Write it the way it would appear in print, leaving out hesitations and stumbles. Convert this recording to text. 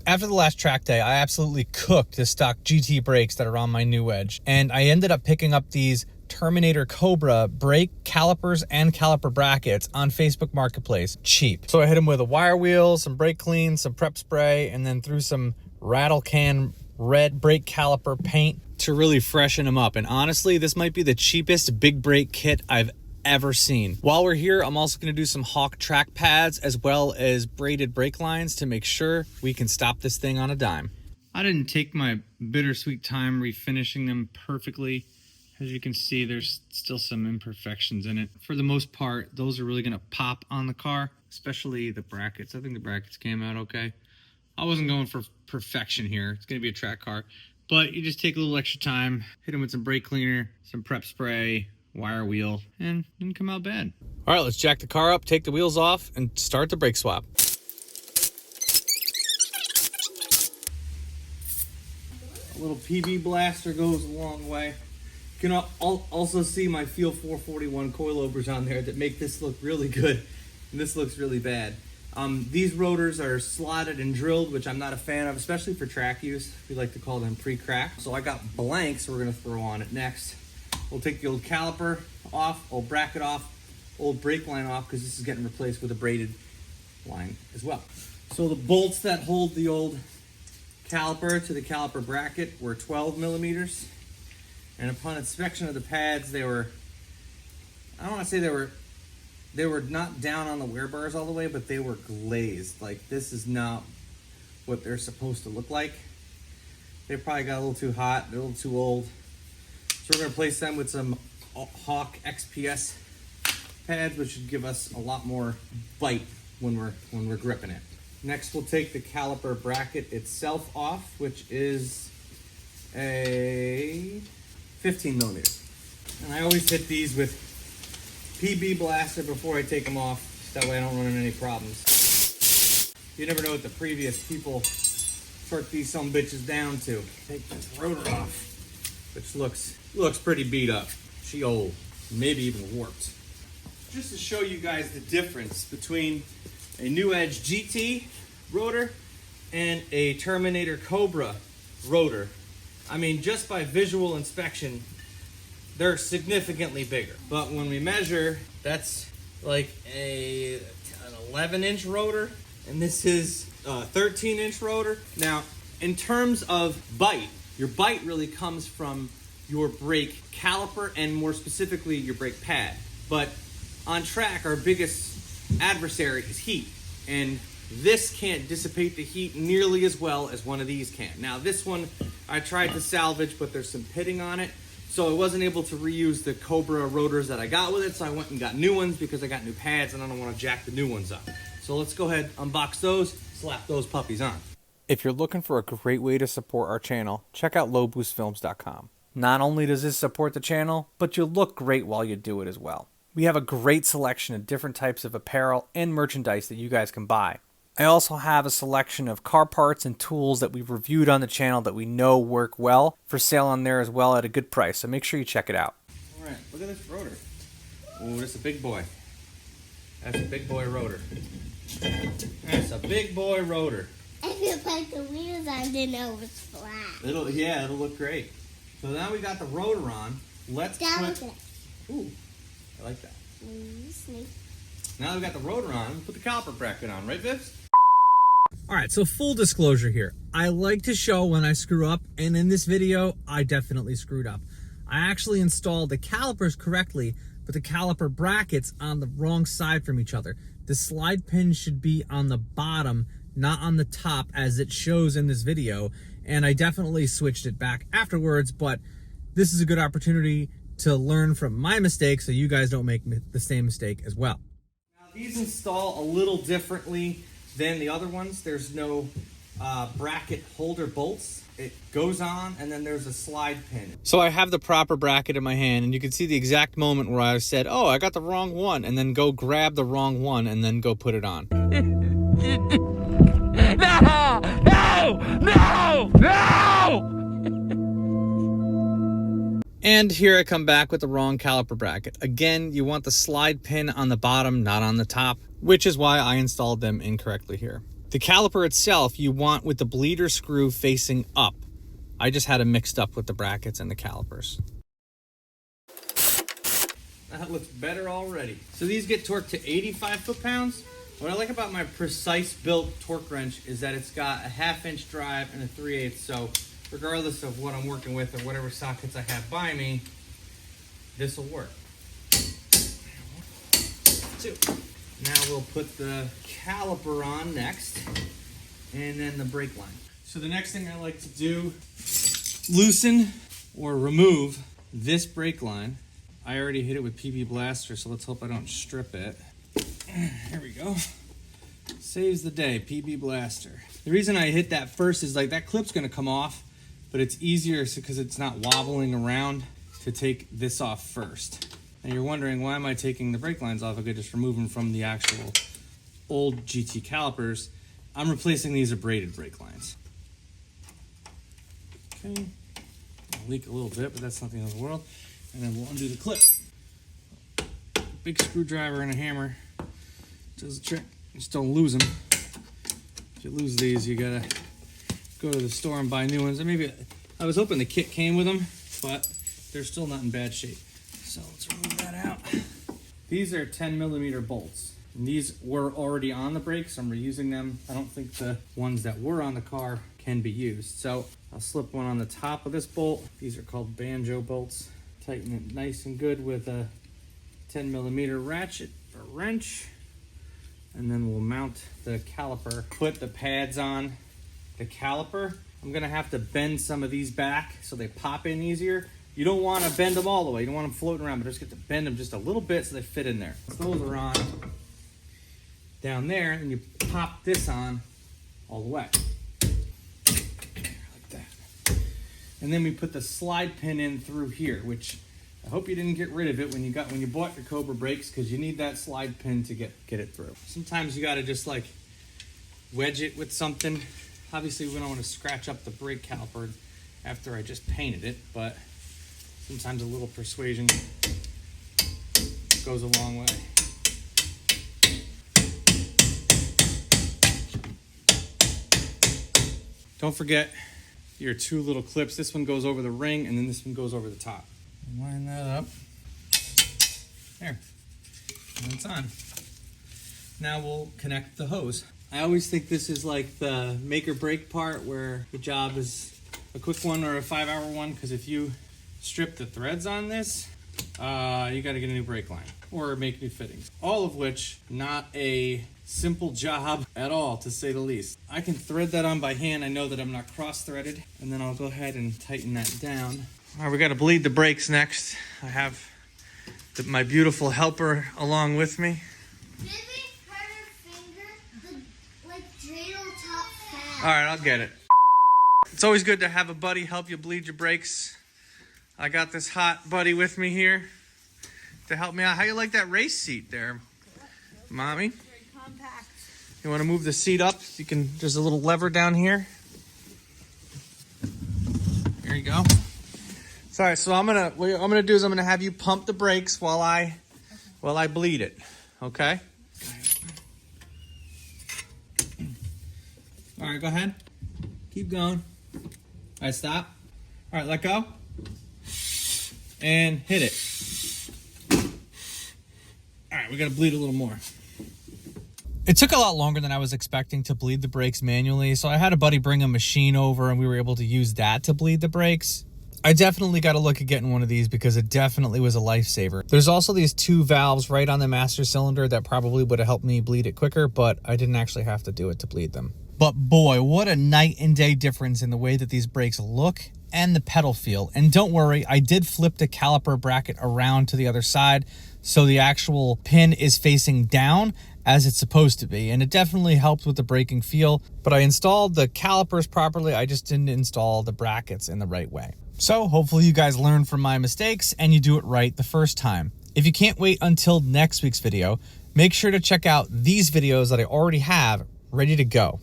After the last track day, I absolutely cooked the stock GT brakes that are on my new Edge, and I ended up picking up these Terminator Cobra brake calipers and caliper brackets on Facebook Marketplace, cheap. So I hit them with a wire wheel, some brake clean, some prep spray, and then threw some rattle can red brake caliper paint to really freshen them up. And honestly, this might be the cheapest big brake kit I've ever seen. While we're here, I'm also going to do some Hawk track pads as well as braided brake lines to make sure we can stop this thing on a dime. I didn't take my bittersweet time refinishing them perfectly. As you can see, there's still some imperfections in it. For the most part, those are really going to pop on the car, especially the brackets. I think the brackets came out okay. I wasn't going for perfection here. It's going to be a track car. But you just take a little extra time, hit them with some brake cleaner, some prep spray, wire wheel, and it didn't come out bad. All right, let's jack the car up, take the wheels off, and start the brake swap. A little PB blaster goes a long way. You can also see my Feel 441 coilovers on there that make this look really good, and this looks really bad. These rotors are slotted and drilled, which I'm not a fan of, especially for track use. We like to call them pre-cracked. So I got blanks we're gonna throw on it next. We'll take the old caliper off, old bracket off, old brake line off, because this is getting replaced with a braided line as well. So the bolts that hold the old caliper to the caliper bracket were 12 millimeters. And upon inspection of the pads, they were, I don't want to say they were not down on the wear bars all the way, but they were glazed. Like, this is not what they're supposed to look like. They probably got a little too hot, they're a little too old. So we're gonna replace them with some Hawk XPS pads, which should give us a lot more bite when we're gripping it. Next, we'll take the caliper bracket itself off, which is a 15 millimeters. And I always hit these with PB blaster before I take them off, so that way I don't run into any problems. You never know what the previous people torqued these some bitches down to. Take this rotor off, which looks pretty beat up. She old, maybe even warped. Just to show you guys the difference between a New Edge GT rotor and a Terminator Cobra rotor. I mean, just by visual inspection, they're significantly bigger. But when we measure, that's like an 11-inch rotor, and this is a 13-inch rotor. Now, in terms of bite, your bite really comes from your brake caliper and more specifically your brake pad. But on track, our biggest adversary is heat, and this can't dissipate the heat nearly as well as one of these can. Now, this one I tried to salvage, but there's some pitting on it, so I wasn't able to reuse the Cobra rotors that I got with it, so I went and got new ones because I got new pads and I don't want to jack the new ones up. So let's go ahead, unbox those, slap those puppies on. If you're looking for a great way to support our channel, check out lowboostfilms.com. Not only does this support the channel, but you'll look great while you do it as well. We have a great selection of different types of apparel and merchandise that you guys can buy. I also have a selection of car parts and tools that we've reviewed on the channel that we know work well for sale on there as well at a good price, so make sure you check it out. All right, look at this rotor. Ooh, that's a big boy. That's a big boy rotor. That's a big boy rotor. If you put the wheels on, then it was flat. It'll look great. So now we got the rotor on. Let's put... Ooh, I like that. Now that we got the rotor on, put the caliper bracket on, right, Vips? All right, so full disclosure here. I like to show when I screw up, and in this video, I definitely screwed up. I actually installed the calipers correctly, but the caliper brackets on the wrong side from each other. The slide pin should be on the bottom, not on the top, as it shows in this video, and I definitely switched it back afterwards, but this is a good opportunity to learn from my mistakes so you guys don't make the same mistake as well. Now, these install a little differently than the other ones. There's no bracket holder bolts. It goes on, and then there's a slide pin. So I have the proper bracket in my hand, and you can see the exact moment where I said, oh, I got the wrong one, and then go grab the wrong one, and then go put it on. No! No! No! No! And here I come back with the wrong caliper bracket. Again, you want the slide pin on the bottom, not on the top, which is why I installed them incorrectly here. The caliper itself you want with the bleeder screw facing up. I just had them mixed up with the brackets and the calipers. That looks better already. So these get torqued to 85 foot-pounds. What I like about my precise built torque wrench is that it's got a 1/2 inch drive and a 3/8. So regardless of what I'm working with or whatever sockets I have by me, this will work. Two. Now we'll put the caliper on next, and then the brake line. So the next thing I like to do, loosen or remove this brake line. I already hit it with PB Blaster, so let's hope I don't strip it. Here we go. Saves the day, PB Blaster. The reason I hit that first is like that clip's gonna come off, but it's easier because it's not wobbling around to take this off first. And you're wondering, why am I taking the brake lines off? I could just remove them from the actual old GT calipers. I'm replacing these with braided brake lines. Okay, I'll leak a little bit, but that's nothing in the world. And then we'll undo the clip. Big screwdriver and a hammer does the trick. Just don't lose them. If you lose these, you gotta go to the store and buy new ones. And maybe I was hoping the kit came with them, but they're still not in bad shape. So let's remove that out. These are 10mm bolts. And these were already on the brakes. I'm reusing them. I don't think the ones that were on the car can be used. So I'll slip one on the top of this bolt. These are called banjo bolts. Tighten it nice and good with a 10mm ratchet or wrench. And then we'll mount the caliper. Put the pads on the caliper. I'm gonna have to bend some of these back so they pop in easier. You don't want to bend them all the way. You don't want them floating around, but just get to bend them just a little bit so they fit in there. Those are on down there, and you pop this on all the way. Like that. And then we put the slide pin in through here, which I hope you didn't get rid of it when you bought your Cobra brakes, because you need that slide pin to get it through. Sometimes you got to just like wedge it with something. Obviously, we don't want to scratch up the brake caliper after I just painted it, but sometimes a little persuasion goes a long way. Don't forget your two little clips. This one goes over the ring, and then this one goes over the top. Line that up. There. And it's on. Now we'll connect the hose. I always think this is like the make or break part, where the job is a quick one or a 5-hour one, because if you strip the threads on this, you got to get a new brake line or make new fittings. All of which, not a simple job at all, to say the least. I can thread that on by hand. I know that I'm not cross-threaded, and then I'll go ahead and tighten that down. All right, we got to bleed the brakes next. I have my beautiful helper along with me. Did we hurt her finger? The dreidel top fat. All right, I'll get it. It's always good to have a buddy help you bleed your brakes. I got this hot buddy with me here to help me out. How you like that race seat there, Mommy? Very compact. You want to move the seat up? You can. There's a little lever down here. There you go. Sorry. So what I'm gonna do is I'm gonna have you pump the brakes while I bleed it. Okay. All right. Go ahead. Keep going. All right. Stop. All right. Let go. And hit it. All right, we got to bleed a little more. It took a lot longer than I was expecting to bleed the brakes manually, so I had a buddy bring a machine over and we were able to use that to bleed the brakes. I definitely got to look at getting one of these because it definitely was a lifesaver. There's also these 2 valves right on the master cylinder that probably would have helped me bleed it quicker, but I didn't actually have to do it to bleed them. But boy, what a night and day difference in the way that these brakes look and the pedal feel. And don't worry, I did flip the caliper bracket around to the other side, so the actual pin is facing down as it's supposed to be, and it definitely helped with the braking feel. But I installed the calipers properly, I just didn't install the brackets in the right way. So hopefully you guys learn from my mistakes and you do it right the first time. If you can't wait until next week's video, make sure to check out these videos that I already have ready to go.